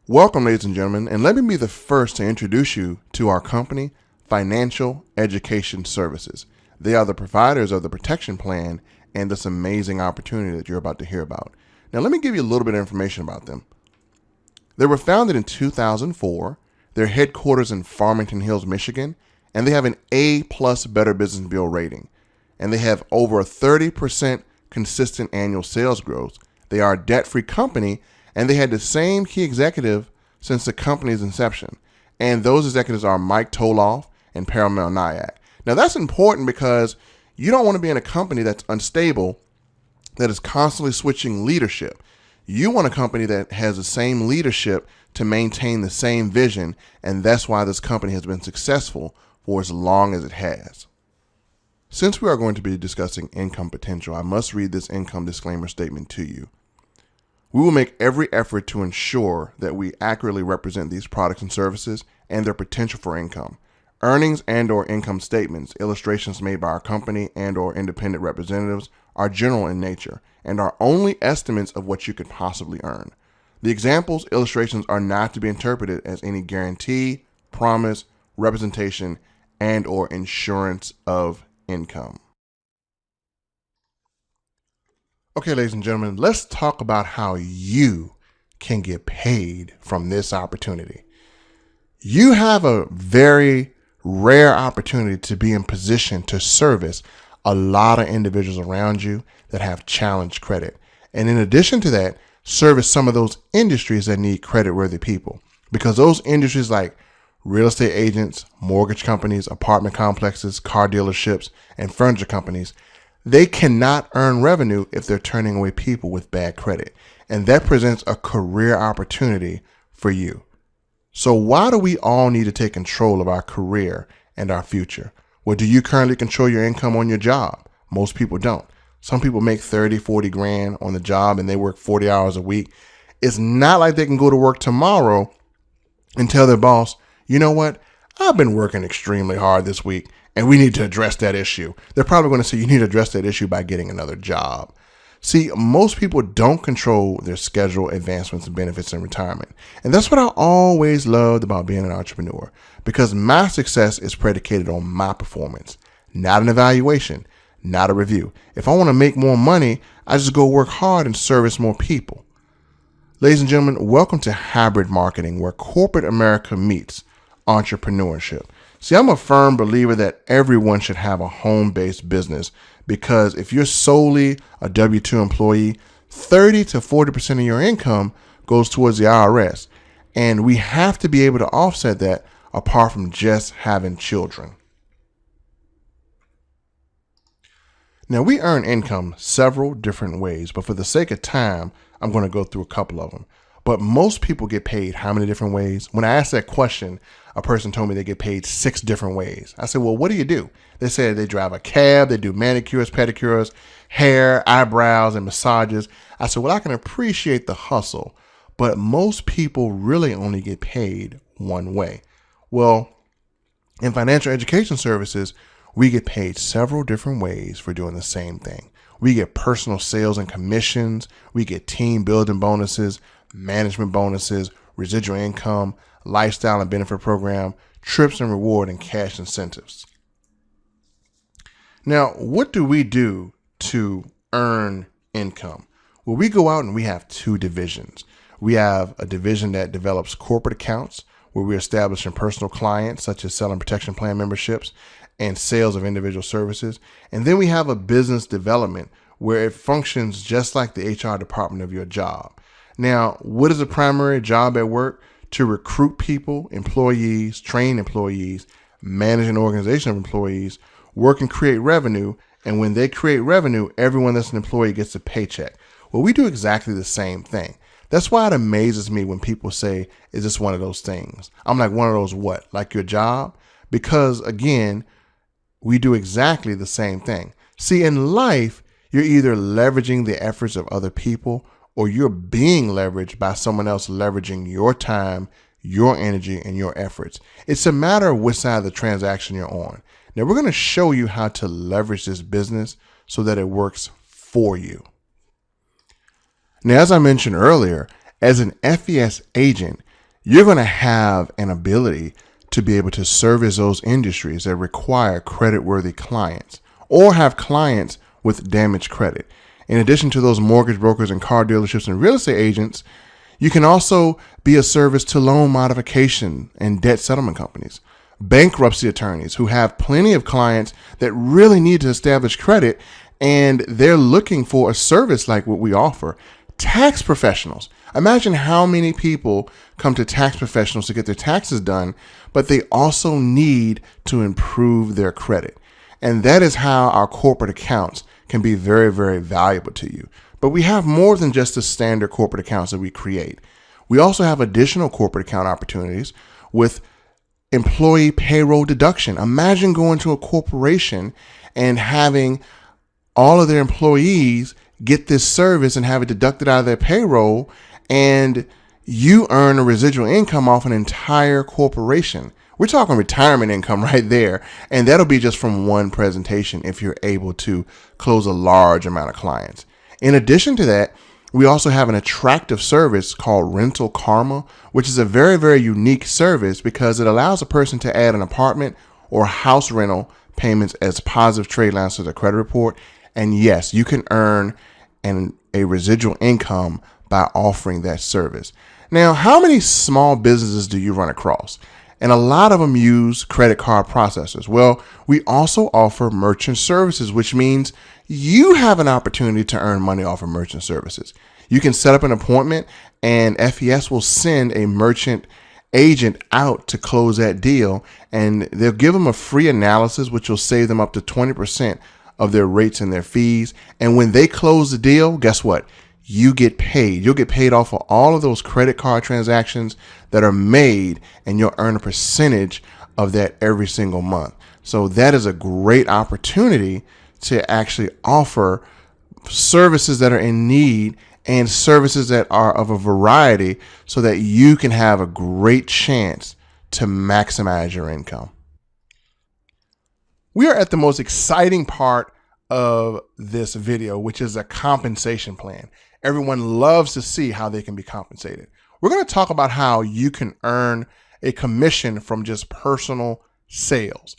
Welcome, ladies and gentlemen, and let me be the first to introduce you to our company, Financial Education Services. They are the providers of the protection plan and this amazing opportunity that you're about to hear about. Now, let me give you a little bit of information about them. They were founded in 2004. Their headquarters in Farmington Hills, Michigan, and they have an A+ Better Business Bureau rating. And they have over a 30% consistent annual sales growth. They are a debt-free company, and they had the same key executive since the company's inception. And those executives are Mike Toloff and Paramel Nyack. Now, that's important because you don't want to be in a company that's unstable, that is constantly switching leadership. You want a company that has the same leadership to maintain the same vision, and that's why this company has been successful for as long as it has. Since we are going to be discussing income potential, I must read this income disclaimer statement to you. We will make every effort to ensure that we accurately represent these products and services and their potential for income. Earnings and/or income statements, illustrations made by our company and/or independent representatives are general in nature and are only estimates of what you could possibly earn. The examples, illustrations are not to be interpreted as any guarantee, promise, representation, and/or insurance of income. Okay, ladies and gentlemen, let's talk about how you can get paid from this opportunity. You have a very rare opportunity to be in position to service a lot of individuals around you that have challenged credit. And in addition to that, service some of those industries that need credit-worthy people. Because those industries like real estate agents, mortgage companies, apartment complexes, car dealerships, and furniture companies, they cannot earn revenue if they're turning away people with bad credit. And that presents a career opportunity for you. So why do we all need to take control of our career and our future? Well, do you currently control your income on your job? Most people don't. Some people make 30, 40 grand on the job and they work 40 hours a week. It's not like they can go to work tomorrow and tell their boss, you know what? I've been working extremely hard this week and we need to address that issue. They're probably going to say you need to address that issue by getting another job. See, most people don't control their schedule, advancements, and benefits in retirement. And that's what I always loved about being an entrepreneur, because my success is predicated on my performance, not an evaluation, not a review. If I want to make more money, I just go work hard and service more people. Ladies and gentlemen, welcome to Hybrid Marketing, where corporate America meets entrepreneurship. See, I'm a firm believer that everyone should have a home-based business, because if you're solely a W-2 employee, 30 to 40% of your income goes towards the IRS. And we have to be able to offset that apart from just having children. Now, we earn income several different ways, but for the sake of time, I'm going to go through a couple of them. But most people get paid how many different ways? When I asked that question, a person told me they get paid 6 different ways. I said, well, what do you do? They said they drive a cab, they do manicures, pedicures, hair, eyebrows, and massages. I said, well, I can appreciate the hustle, but most people really only get paid one way. Well, in financial education services, we get paid several different ways for doing the same thing. We get personal sales and commissions. We get team building bonuses, management bonuses, residual income, lifestyle and benefit program, trips and reward, and cash incentives. Now, what do we do to earn income? Well, we go out and we have 2 divisions. We have a division that develops corporate accounts, where we're establishing personal clients, such as selling protection plan memberships and sales of individual services. And then we have a business development, where it functions just like the HR department of your job. Now, what is the primary job at work? To recruit people, employees, train employees, manage an organization of employees, work and create revenue. And when they create revenue, everyone that's an employee gets a paycheck. Well, we do exactly the same thing. That's why it amazes me when people say, is this one of those things? I'm like, one of those what? Like your job? Because again, we do exactly the same thing. See, in life, you're either leveraging the efforts of other people, or you're being leveraged by someone else leveraging your time, your energy, and your efforts. It's a matter of which side of the transaction you're on. Now, we're going to show you how to leverage this business so that it works for you. Now, as I mentioned earlier, as an FES agent, you're going to have an ability to be able to service those industries that require credit-worthy clients or have clients with damaged credit. In addition to those mortgage brokers and car dealerships and real estate agents, you can also be a service to loan modification and debt settlement companies, bankruptcy attorneys who have plenty of clients that really need to establish credit and they're looking for a service like what we offer. Tax professionals. Imagine how many people come to tax professionals to get their taxes done, but they also need to improve their credit. And that is how our corporate accounts can be very, very valuable to you. But we have more than just the standard corporate accounts that we create. We also have additional corporate account opportunities with employee payroll deduction. Imagine going to a corporation and having all of their employees get this service and have it deducted out of their payroll, and you earn a residual income off an entire corporation. We're talking retirement income right there, and that'll be just from one presentation if you're able to close a large amount of clients. In addition to that, we also have an attractive service called Rental Karma, which is a very, very unique service because it allows a person to add an apartment or house rental payments as positive trade lines to their credit report. And yes, you can earn a residual income by offering that service. Now, how many small businesses do you run across? And a lot of them use credit card processors. Well, we also offer merchant services, which means you have an opportunity to earn money off of merchant services. You can set up an appointment and FES will send a merchant agent out to close that deal, and they'll give them a free analysis, which will save them up to 20% of their rates and their fees. And when they close the deal, guess what? You get paid. You'll get paid off of all of those credit card transactions that are made, and you'll earn a percentage of that every single month. So that is a great opportunity to actually offer services that are in need and services that are of a variety so that you can have a great chance to maximize your income. We are at the most exciting part of this video, which is a compensation plan. Everyone loves to see how they can be compensated. We're going to talk about how you can earn a commission from just personal sales.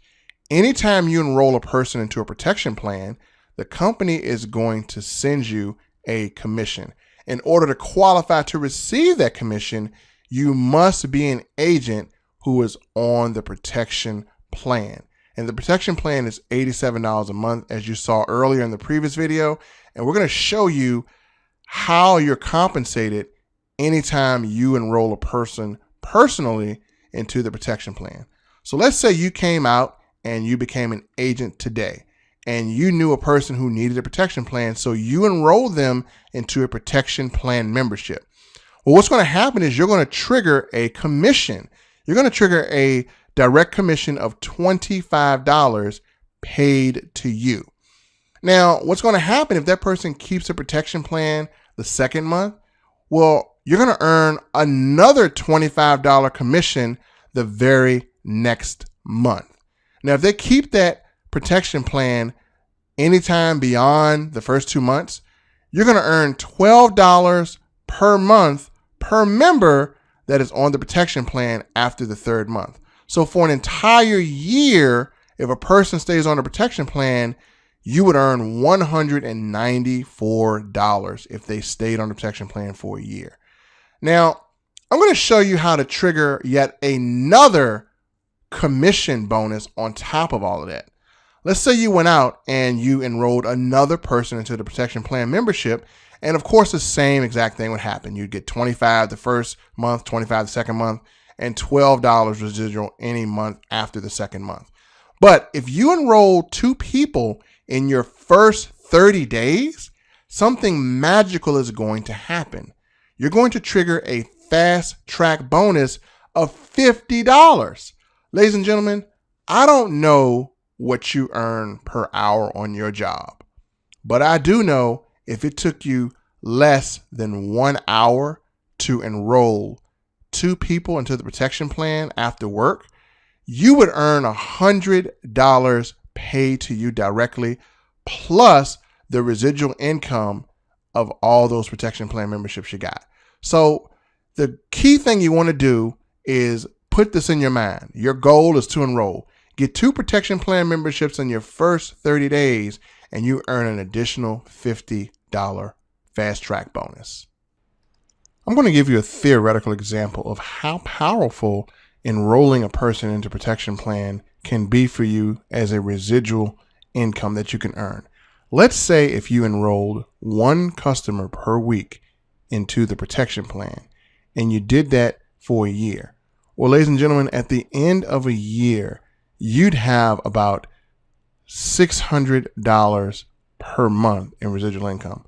Anytime you enroll a person into a protection plan, the company is going to send you a commission. In order to qualify to receive that commission, you must be an agent who is on the protection plan. And the protection plan is $87 a month, as you saw earlier in the previous video. And we're going to show you how you're compensated anytime you enroll a person personally into the protection plan. So let's say you came out and you became an agent today, and you knew a person who needed a protection plan, so you enrolled them into a protection plan membership. Well, what's going to happen is you're going to trigger a commission. You're going to trigger a direct commission of $25 paid to you. Now, what's going to happen if that person keeps a protection plan the second month? Well, you're going to earn another $25 commission the very next month. Now, if they keep that protection plan anytime beyond the first 2 months, you're going to earn $12 per month per member that is on the protection plan after the third month. So for an entire year, if a person stays on the protection plan, you would earn $194 if they stayed on the protection plan for a year. Now, I'm going to show you how to trigger yet another commission bonus on top of all of that. Let's say you went out and you enrolled another person into the protection plan membership. And of course, the same exact thing would happen. You'd get $25 the first month, $25 the second month, and $12 residual any month after the second month. But if you enroll 2 people in your first 30 days, something magical is going to happen. You're going to trigger a fast track bonus of $50. Ladies and gentlemen, I don't know what you earn per hour on your job, but I do know if it took you less than 1 hour to enroll 2 people into the protection plan after work, you would earn $100 paid to you directly, plus the residual income of all those protection plan memberships you got. So The key thing you want to do is put this in your mind. Your goal is to enroll. Get 2 protection plan memberships in your first 30 days, and you earn an additional $50 fast track bonus. I'm going to give you a theoretical example of how powerful enrolling a person into protection plan can be for you as a residual income that you can earn. Let's say if you enrolled 1 customer per week into the protection plan and you did that for a year. Well, ladies and gentlemen, at the end of a year, you'd have about $600 per month in residual income.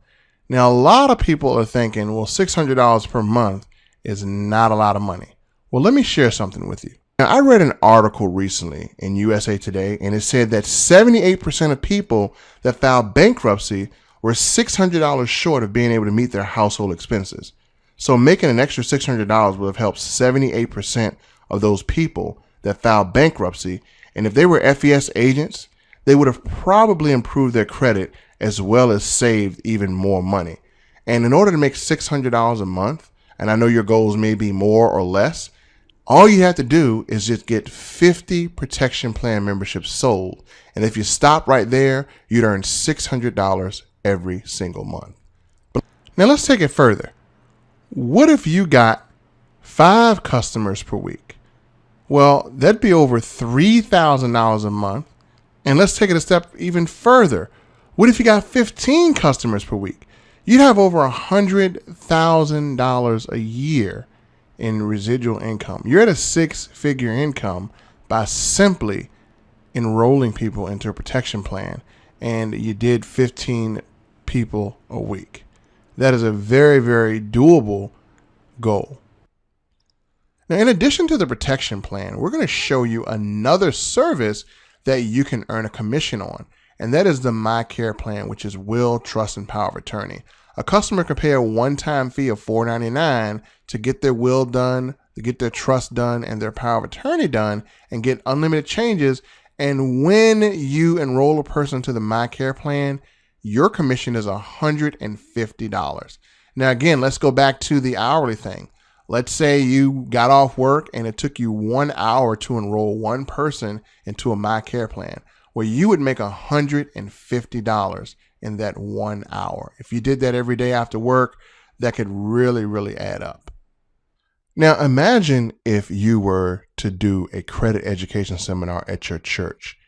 Now, a lot of people are thinking, well, $600 per month is not a lot of money. Well, let me share something with you. Now, I read an article recently in USA Today, and it said that 78% of people that filed bankruptcy were $600 short of being able to meet their household expenses. So making an extra $600 would have helped 78% of those people that filed bankruptcy. And if they were FES agents, they would have probably improved their credit as well as saved even more money. And in order to make $600 a month, and I know your goals may be more or less, all you have to do is just get 50 protection plan memberships sold. And if you stop right there, you'd earn $600 every single month. But now let's take it further. What if you got 5 customers per week? Well, that'd be over $3,000 a month. And let's take it a step even further. What if you got 15 customers per week? You'd have over $100,000 a year in residual income. You're at a 6-figure income by simply enrolling people into a protection plan, and you did 15 people a week. That is a very, very doable goal. Now, in addition to the protection plan, we're going to show you another service that you can earn a commission on, and that is the My Care plan, which is will, trust, and power of attorney. A customer can pay a one-time fee of $4.99 to get their will done, to get their trust done, and their power of attorney done, and get unlimited changes. And when you enroll a person to the My Care plan, your commission is $150. Now, again, let's go back to the hourly thing. Let's say you got off work and it took you 1 hour to enroll 1 person into a My Care plan. Well, you would make $150 in that 1 hour. If you did that every day after work, that could really, really add up. Now, imagine if you were to do a credit education seminar at your church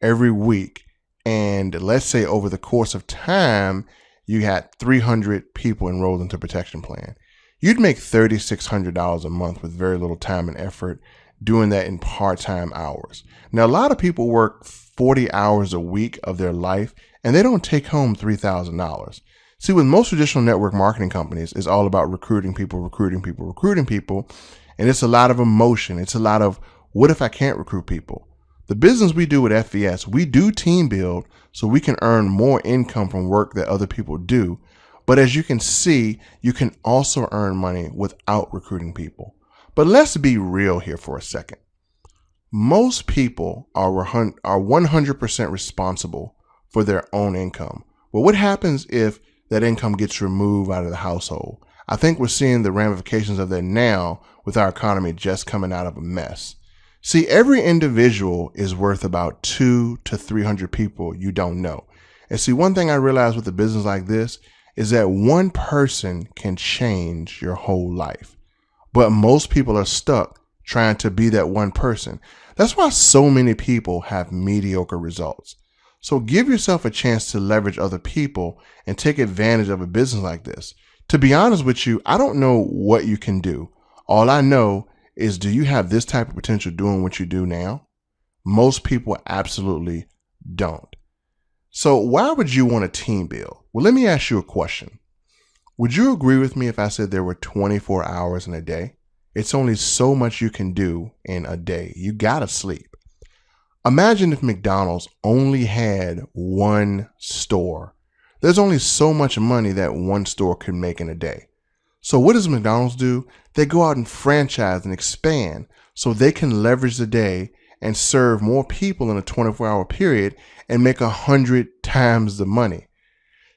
every week. And let's say over the course of time, you had 300 people enrolled into protection plan. You'd make $3,600 a month with very little time and effort doing that in part-time hours. Now, a lot of people work 40 hours a week of their life, and they don't take home $3,000. See, with most traditional network marketing companies, it's all about recruiting people, and it's a lot of emotion. It's a lot of, what if I can't recruit people? The business we do with FES, we do team build so we can earn more income from work that other people do. But as you can see, you can also earn money without recruiting people. But let's be real here for a second. Most people are 100% responsible for their own income. But what happens if that income gets removed out of the household? I think we're seeing the ramifications of that now with our economy just coming out of a mess. See, every individual is worth about 200 to 300 people you don't know. And see, one thing I realized with a business like this is that one person can change your whole life. But most people are stuck trying to be that one person. That's why so many people have mediocre results. So give yourself a chance to leverage other people and take advantage of a business like this. To be honest with you, I don't know what you can do. All I know is, do you have this type of potential doing what you do now? Most people absolutely don't. So why would you want a team build? Well, let me ask you a question. Would you agree with me if I said there were 24 hours in a day? It's only so much you can do in a day. You gotta sleep. Imagine if McDonald's only had one store. There's only so much money that one store could make in a day. So what does McDonald's do? They go out and franchise and expand so they can leverage the day and serve more people in a 24-hour period and make 100 times the money.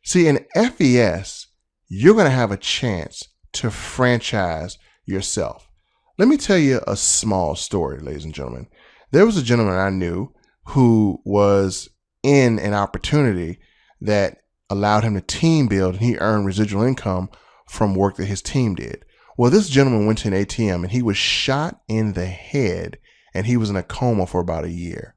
See, in FES, you're going to have a chance to franchise yourself. Let me tell you a small story, ladies and gentlemen. There was a gentleman I knew who was in an opportunity that allowed him to team build, and he earned residual income from work that his team did. Well, this gentleman went to an ATM and he was shot in the head, and he was in a coma for about a year.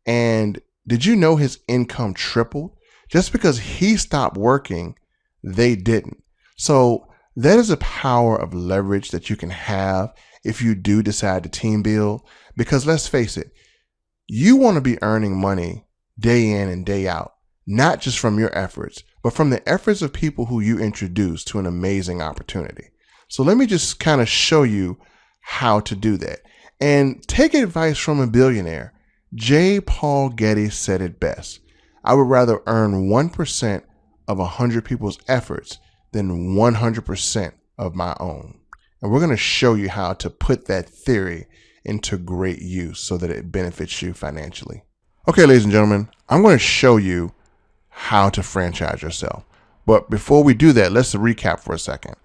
And did you know his income tripled? Just because he stopped working, they didn't. So that is a power of leverage that you can have if you do decide to team build. Because let's face it, you want to be earning money day in and day out, not just from your efforts, but from the efforts of people who you introduce to an amazing opportunity. So let me just kind of show you how to do that. And take advice from a billionaire. J. Paul Getty said it best. I would rather earn 1% of 100 people's efforts than 100% of my own. And we're going to show you how to put that theory into great use so that it benefits you financially. Okay, ladies and gentlemen, I'm going to show you how to franchise yourself. But before we do that, let's recap for a second.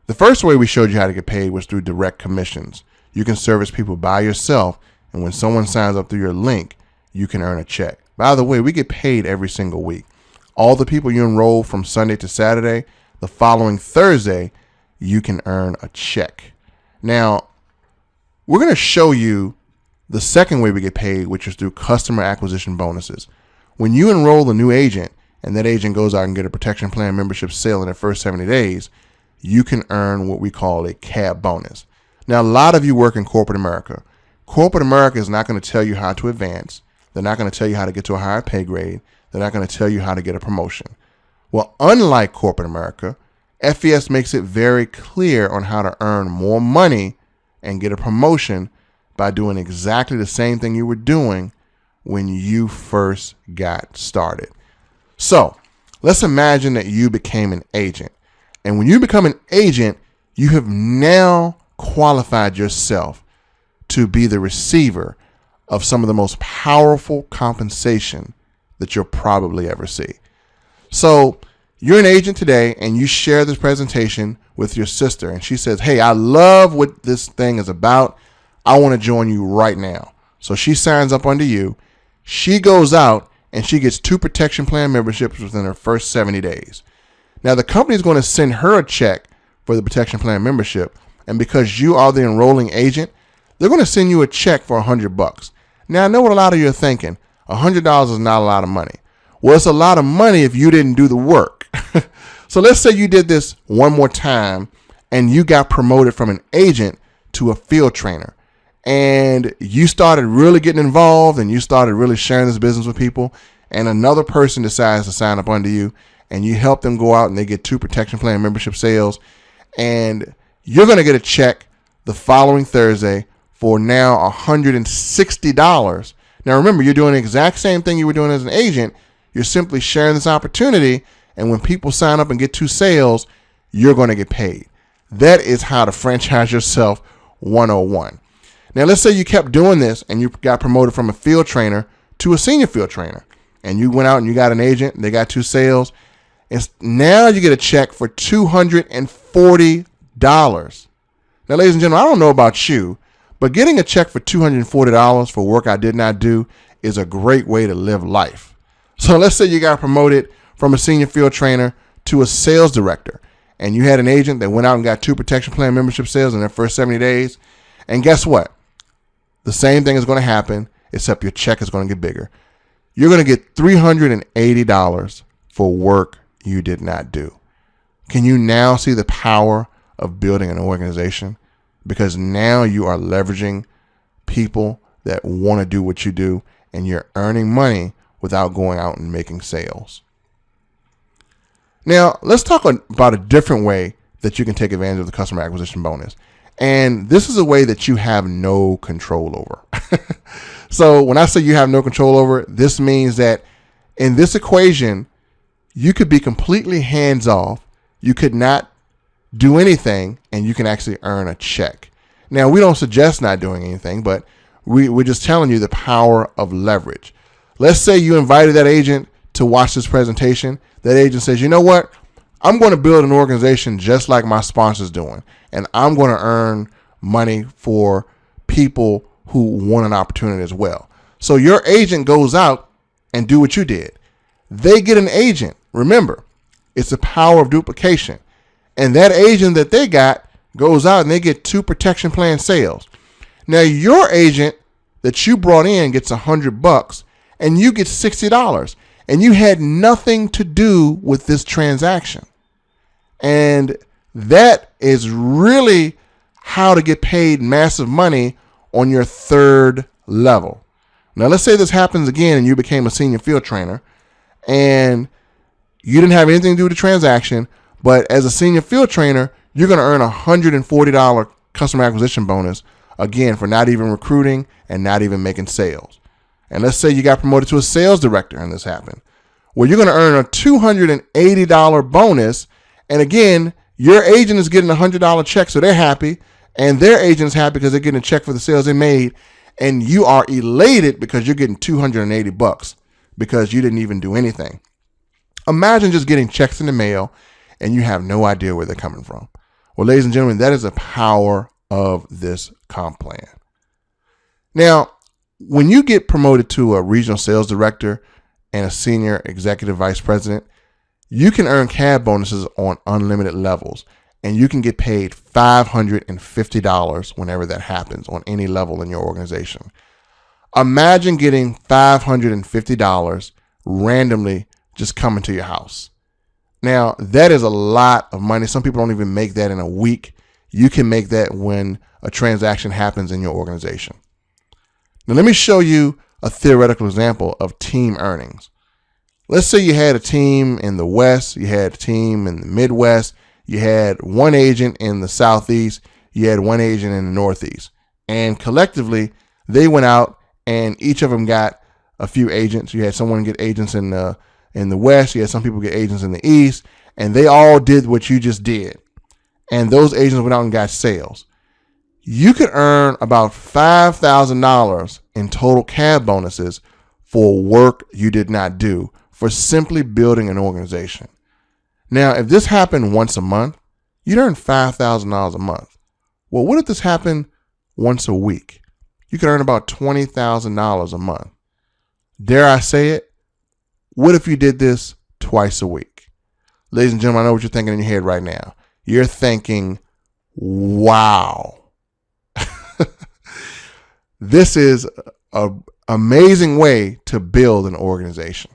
The first way we showed you how to get paid was through direct commissions. You can service people by yourself, and when someone signs up through your link, you can earn a check. By the way, we get paid every single week. All the people you enroll from Sunday to Saturday, the following Thursday, you can earn a check. Now, we're going to show you the second way we get paid, which is through customer acquisition bonuses. When you enroll a new agent and that agent goes out and get a protection plan membership sale in the first 70 days, you can earn what we call a cab bonus. Now, a lot of you work in corporate America. Corporate America is not going to tell you how to advance. They're not going to tell you how to get to a higher pay grade. They're not going to tell you how to get a promotion. Well, unlike corporate America, FES makes it very clear on how to earn more money and get a promotion by doing exactly the same thing you were doing when you first got started. So let's imagine that you became an agent. And when you become an agent, you have now qualified yourself to be the receiver of some of the most powerful compensation that you'll probably ever see. So you're an agent today and you share this presentation with your sister, and she says, hey, I love what this thing is about. I want to join you right now. So she signs up under you. She goes out and she gets 2 protection plan memberships within her first 70 days. Now the company is going to send her a check for the protection plan membership. And because you are the enrolling agent, they're going to send you a check for $100. Now, I know what a lot of you are thinking. $100 is not a lot of money. Well, it's a lot of money if you didn't do the work. So let's say you did this one more time and you got promoted from an agent to a field trainer, and you started really getting involved and you started really sharing this business with people, and another person decides to sign up under you and you help them go out and they get 2 protection plan membership sales, and you're going to get a check the following Thursday for now $160. Now remember, you're doing the exact same thing you were doing as an agent. You're simply sharing this opportunity, and when people sign up and get 2 sales, you're going to get paid. That is how to franchise yourself 101. Now let's say you kept doing this and you got promoted from a field trainer to a senior field trainer, and you went out and you got an agent and they got 2 sales. And now you get a check for $240. Now, ladies and gentlemen, I don't know about you, but getting a check for $240 for work I did not do is a great way to live life. So let's say you got promoted from a senior field trainer to a sales director, and you had an agent that went out and got 2 protection plan membership sales in their first 70 days. And guess what? The same thing is going to happen, except your check is going to get bigger. You're going to get $380 for work you did not do. Can you now see the power of building an organization? Because now you are leveraging people that want to do what you do, and you're earning money without going out and making sales. Now, let's talk about a different way that you can take advantage of the customer acquisition bonus. And this is a way that you have no control over. So when I say you have no control over, this means that in this equation, you could be completely hands off. You could not do anything, and you can actually earn a check. Now, we don't suggest not doing anything, but we're just telling you the power of leverage. Let's say you invited that agent to watch this presentation. That agent says, you know what? I'm going to build an organization just like my sponsor's doing, and I'm going to earn money for people who want an opportunity as well. So your agent goes out and do what you did. They get an agent. Remember, it's the power of duplication. And that agent that they got goes out and they get 2 protection plan sales. Now your agent that you brought in gets $100 and you get $60, and you had nothing to do with this transaction. And that is really how to get paid massive money on your 3rd level. Now let's say this happens again and you became a senior field trainer and you didn't have anything to do with the transaction, but as a senior field trainer, you're going to earn a $140 customer acquisition bonus, again, for not even recruiting and not even making sales. And let's say you got promoted to a sales director and this happened. Well, you're going to earn a $280 bonus. And again, your agent is getting a $100 check, so they're happy. And their agent is happy because they're getting a check for the sales they made. And you are elated because you're getting $280 because you didn't even do anything. Imagine just getting checks in the mail and you have no idea where they're coming from. Well, ladies and gentlemen, that is the power of this comp plan. Now, when you get promoted to a regional sales director and a senior executive vice president, you can earn CAB bonuses on unlimited levels, and you can get paid $550 whenever that happens on any level in your organization. Imagine getting $550 randomly just coming to your house. Now, that is a lot of money. Some people don't even make that in a week. You can make that when a transaction happens in your organization. Now, let me show you a theoretical example of team earnings. Let's say you had a team in the West, you had a team in the Midwest, you had one agent in the Southeast, you had one agent in the Northeast. And collectively, they went out and each of them got a few agents. You had someone get agents in the West, you had some people get agents in the East, and they all did what you just did. And those agents went out and got sales. You could earn about $5,000 in total CAB bonuses for work you did not do for simply building an organization. Now, if this happened once a month, you'd earn $5,000 a month. Well, what if this happened once a week? You could earn about $20,000 a month. Dare I say it? What if you did this twice a week? Ladies and gentlemen, I know what you're thinking in your head right now. You're thinking, wow. This is an amazing way to build an organization.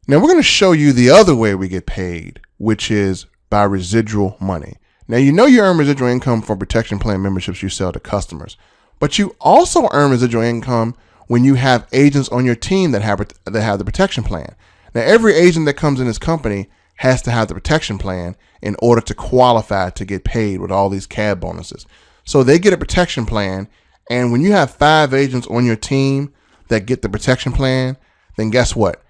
Now, we're going to show you the other way we get paid, which is by residual money. Now, you know you earn residual income from protection plan memberships you sell to customers, but you also earn residual income when you have agents on your team that have the protection plan. Now, every agent that comes in this company has to have the protection plan in order to qualify to get paid with all these CAB bonuses. So they get a protection plan, and when you have 5 agents on your team that get the protection plan, then guess what?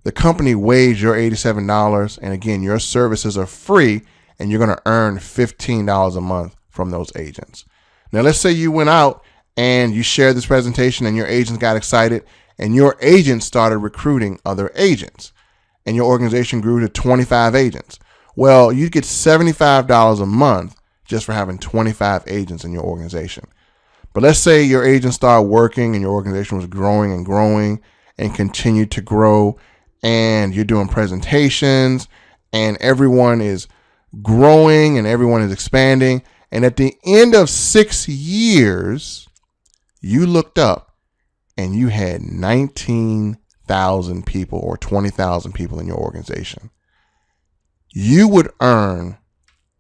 The company waives your $87, and again, your services are free, and you're going to earn $15 a month from those agents. Now, let's say you went out and you shared this presentation and your agents got excited and your agents started recruiting other agents and your organization grew to 25 agents. Well, you get $75 a month just for having 25 agents in your organization. But let's say your agents started working and your organization was growing and continued to grow, and you're doing presentations and everyone is growing and everyone is expanding. And at the end of 6 years, you looked up and you had 19,000 people or 20,000 people in your organization. You would earn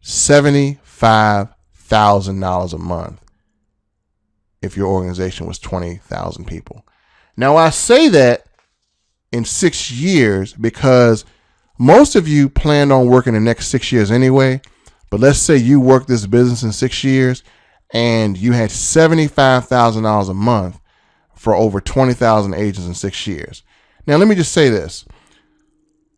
$75,000 a month if your organization was 20,000 people. Now, I say that in 6 years because most of you planned on working the next 6 years anyway. But let's say you worked this business in 6 years and you had $75,000 a month for over 20,000 agents in 6 years. Now, let me just say this.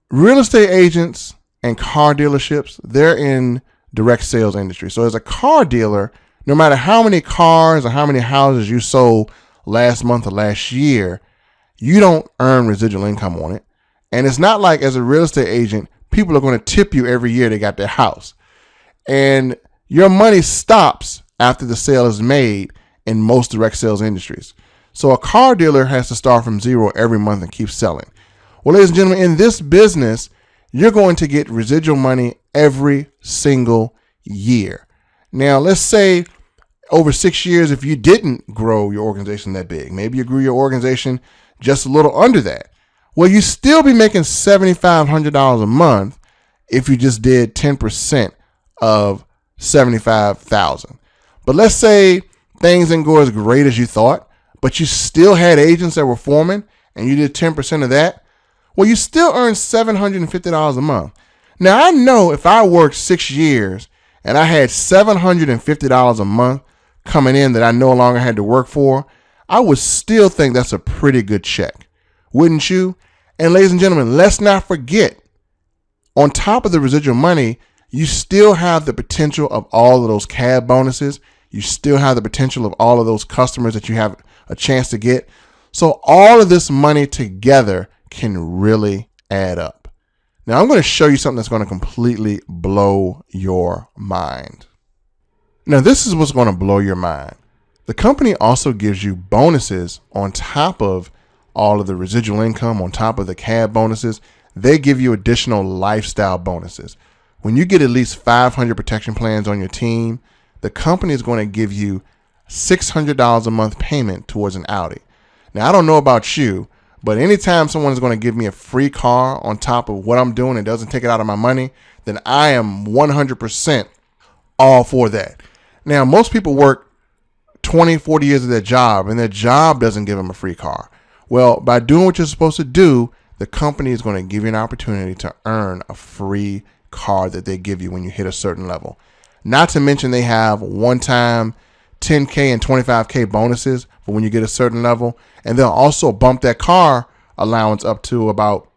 Real estate agents and car dealerships, they're in direct sales industry. So as a car dealer, no matter how many cars or how many houses you sold last month or last year, you don't earn residual income on it. And it's not like as a real estate agent, people are going to tip you every year they got their house. And your money stops after the sale is made in most direct sales industries. So a car dealer has to start from zero every month and keep selling. Well, ladies and gentlemen, in this business, you're going to get residual money every single year. Now, let's say over 6 years, if you didn't grow your organization that big, maybe you grew your organization just a little under that. Well, you still be making $7,500 a month if you just did 10% of $75,000. But let's say things didn't go as great as you thought, but you still had agents that were forming and you did 10% of that. Well, you still earn $750 a month. Now, I know if I worked 6 years and I had $750 a month coming in that I no longer had to work for, I would still think that's a pretty good check. Wouldn't you? And ladies and gentlemen, let's not forget, on top of the residual money, you still have the potential of all of those CAB bonuses. You still have the potential of all of those customers that you have a chance to get. So all of this money together can really add up. Now I'm going to show you something that's going to completely blow your mind. Now this is what's going to blow your mind. The company also gives you bonuses on top of all of the residual income, on top of the CAB bonuses. They give you additional lifestyle bonuses. When you get at least 500 protection plans on your team, the company is going to give you $600 a month payment towards an Audi. Now, I don't know about you, but anytime someone is going to give me a free car on top of what I'm doing and doesn't take it out of my money, then I am 100% all for that. Now, most people work 20, 40 years of their job and their job doesn't give them a free car. Well, by doing what you're supposed to do, the company is going to give you an opportunity to earn a free car that they give you when you hit a certain level. Not to mention they have one-time $10K and $25K bonuses for when you get a certain level. And they'll also bump that car allowance up to about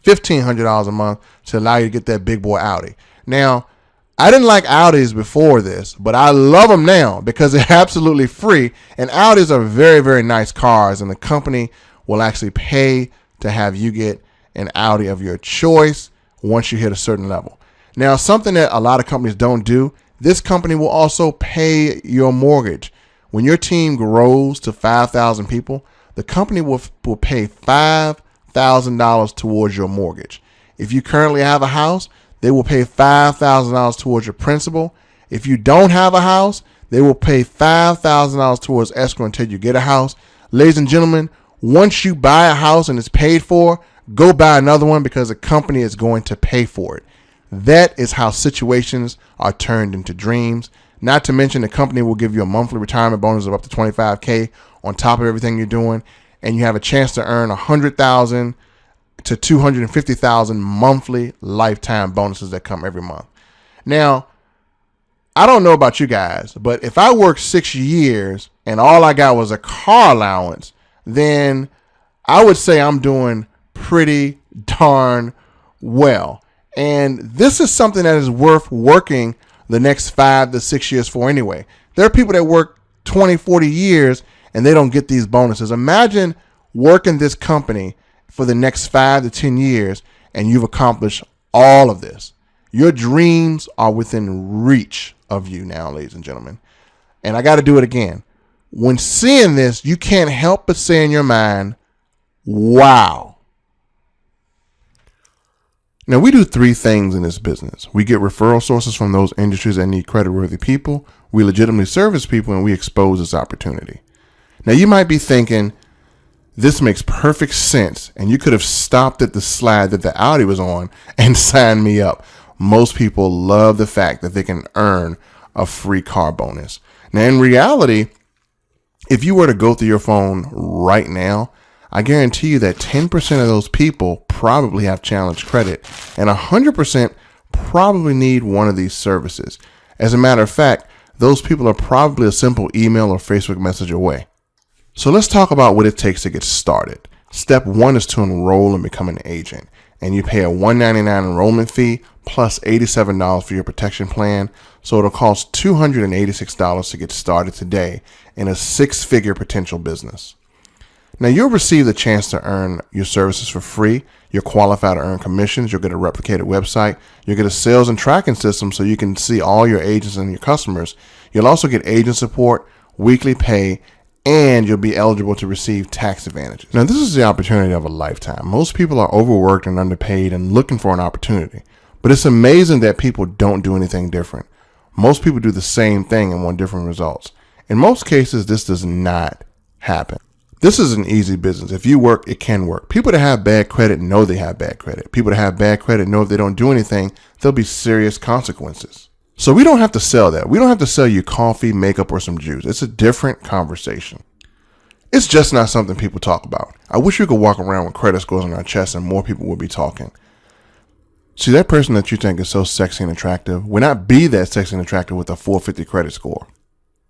$1,500 a month to allow you to get that big boy Audi. Now, I didn't like Audis before this, but I love them now because they're absolutely free. And Audis are very, very nice cars. And the company will actually pay to have you get an Audi of your choice once you hit a certain level. Now, something that a lot of companies don't do, this company will also pay your mortgage. When your team grows to 5,000 people, the company will pay $5,000 towards your mortgage. If you currently have a house, they will pay $5,000 towards your principal. If you don't have a house, they will pay $5,000 towards escrow until you get a house. Ladies and gentlemen, once you buy a house and it's paid for, go buy another one because the company is going to pay for it. That is how situations are turned into dreams. Not to mention the company will give you a monthly retirement bonus of up to $25K on top of everything you're doing. And you have a chance to earn $100,000 to $250,000 monthly lifetime bonuses that come every month. Now, I don't know about you guys, but if I worked 6 years and all I got was a car allowance, then I would say I'm doing pretty darn well. And this is something that is worth working the next 5 to 6 years for anyway. There are people that work 20, 40 years and they don't get these bonuses. Imagine working this company for the next 5 to 10 years and you've accomplished all of this. Your dreams are within reach of you now, ladies and gentlemen. And I got to do it again. When seeing this, you can't help but say in your mind, wow. Now, we do 3 things in this business. We get referral sources from those industries that need creditworthy people. We legitimately service people, and we expose this opportunity. Now, you might be thinking, this makes perfect sense, and you could have stopped at the slide that the Audi was on and signed me up. Most people love the fact that they can earn a free car bonus. Now, in reality, if you were to go through your phone right now, I guarantee you that 10% of those people probably have challenged credit and 100% probably need one of these services. As a matter of fact, those people are probably a simple email or Facebook message away. So let's talk about what it takes to get started. Step 1 is to enroll and become an agent. And you pay a $199 enrollment fee plus $87 for your protection plan. So it'll cost $286 to get started today in a 6-figure potential business. Now, you'll receive the chance to earn your services for free. You're qualified to earn commissions. You'll get a replicated website. You'll get a sales and tracking system so you can see all your agents and your customers. You'll also get agent support, weekly pay, and you'll be eligible to receive tax advantages. Now, this is the opportunity of a lifetime. Most people are overworked and underpaid and looking for an opportunity. But it's amazing that people don't do anything different. Most people do the same thing and want different results. In most cases, this does not happen. This is an easy business. If you work, it can work. People that have bad credit know they have bad credit. People that have bad credit know if they don't do anything, there'll be serious consequences. So we don't have to sell that. We don't have to sell you coffee, makeup, or some juice. It's a different conversation. It's just not something people talk about. I wish we could walk around with credit scores on our chest and more people would be talking. See, that person that you think is so sexy and attractive will not be that sexy and attractive with a 450 credit score.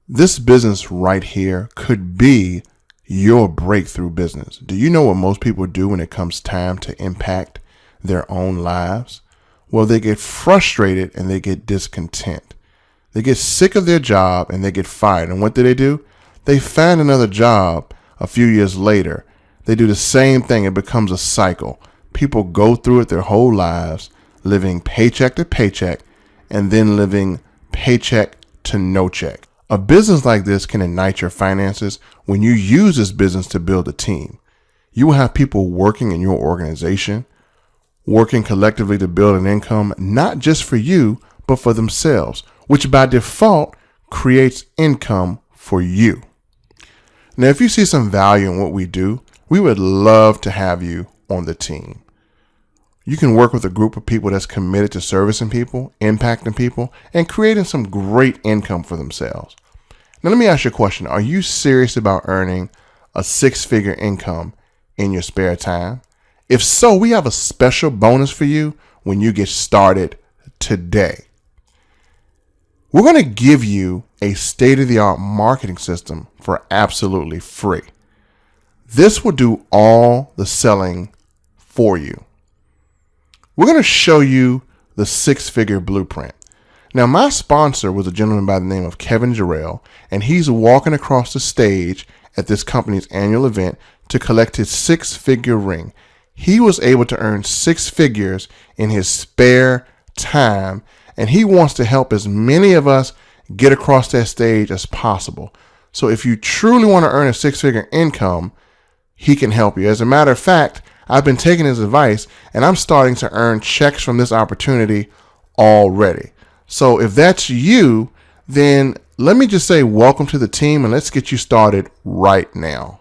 This business right here could be your breakthrough business. Do you know what most people do when it comes time to impact their own lives? Well, they get frustrated and they get discontent. They get sick of their job and they get fired. And what do? They find another job a few years later. They do the same thing. It becomes a cycle. People go through it their whole lives, living paycheck to paycheck and then living paycheck to no check. A business like this can ignite your finances when you use this business to build a team. You will have people working in your organization, working collectively to build an income, not just for you, but for themselves, which by default creates income for you. Now, if you see some value in what we do, we would love to have you on the team. You can work with a group of people that's committed to servicing people, impacting people, and creating some great income for themselves. Now, let me ask you a question. Are you serious about earning a six-figure income in your spare time? If so, we have a special bonus for you when you get started today. We're going to give you a state-of-the-art marketing system for absolutely free. This will do all the selling for you. We're going to show you the six-figure blueprint. Now, my sponsor was a gentleman by the name of Kevin Jarrell, and he's walking across the stage at this company's annual event to collect his six-figure ring. He was able to earn six figures in his spare time, and he wants to help as many of us get across that stage as possible. So if you truly want to earn a six-figure income, he can help you. As a matter of fact, I've been taking his advice and I'm starting to earn checks from this opportunity already. So if that's you, then let me just say welcome to the team and let's get you started right now.